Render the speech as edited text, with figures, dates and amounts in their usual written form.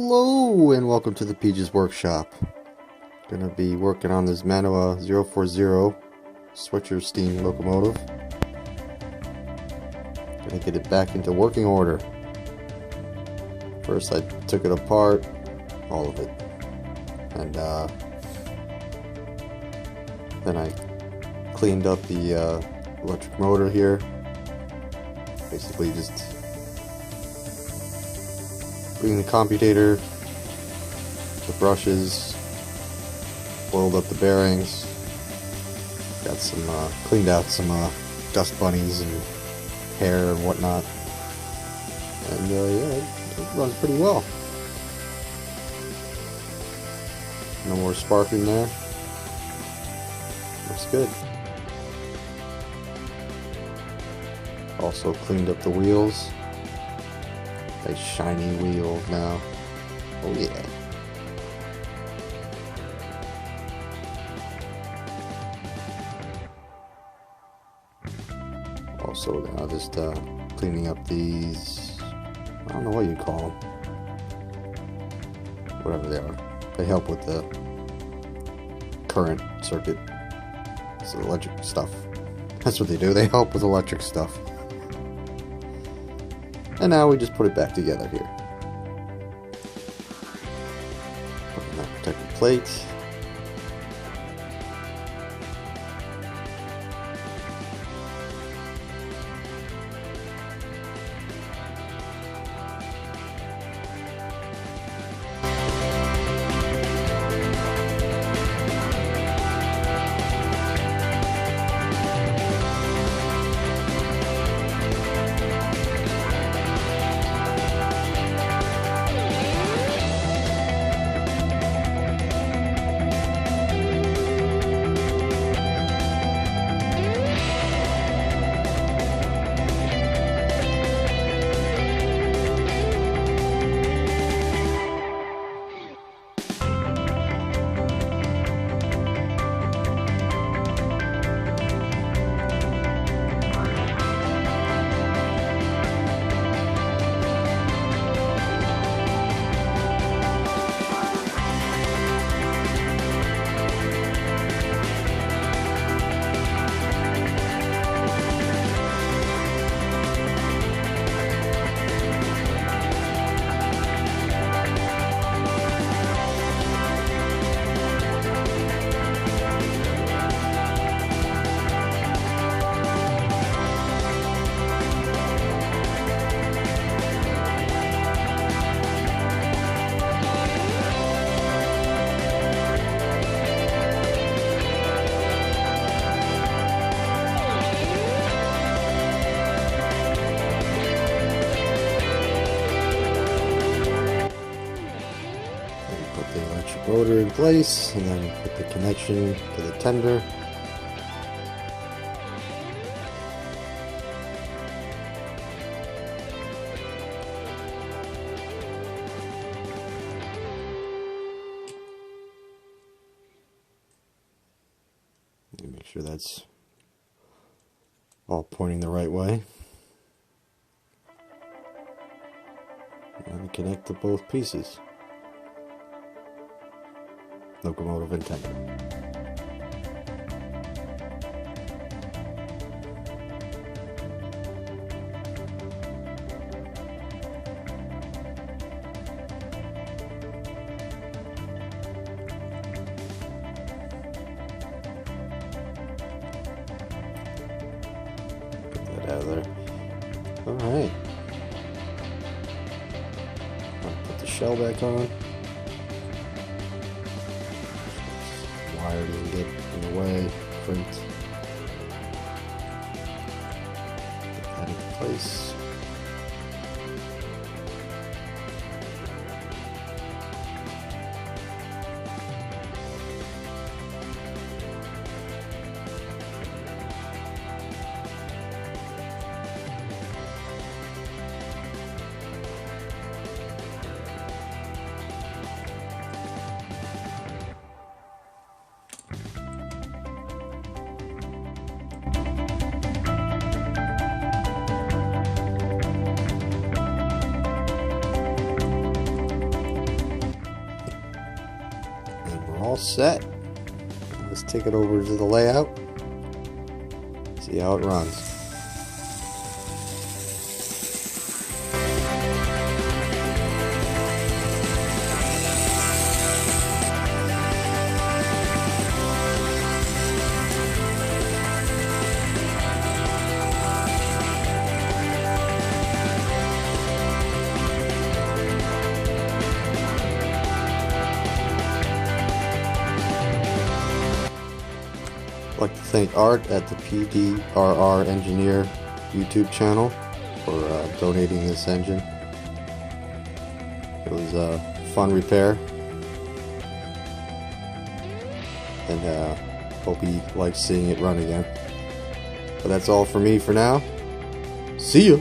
Hello and welcome to the Peej's workshop. Gonna be working on this Mantua 040 switcher steam locomotive. Gonna get it back into working order. First I took it apart, all of it, and then I cleaned up the electric motor here. Basically just cleaned the commutator, the brushes, oiled up the bearings, got some cleaned out some dust bunnies and hair and whatnot, and yeah, it runs pretty well. No more sparking there. Looks good. Also cleaned up the wheels. Nice shiny wheels now. Oh yeah. Also now just cleaning up these, I don't know what you call them. Whatever they are. They help with the current circuit. It's electric stuff. That's what they do. They help with electric stuff. And now we just put it back together here. Put in that protective plate. Motor in place, and then put the connection to the tender. Make sure that's all pointing the right way. And connect to both pieces. Locomotive and tender. Get that out of there. Alright. I'll put the shell back on. Wire didn't get in the way, print. Get that into place. And we're all set. Let's take it over to the layout. See how it runs. I'd like to thank Art at the PDRR Engineer YouTube channel for donating this engine. It was a fun repair, and hope he likes seeing it run again. But that's all for me for now. See ya!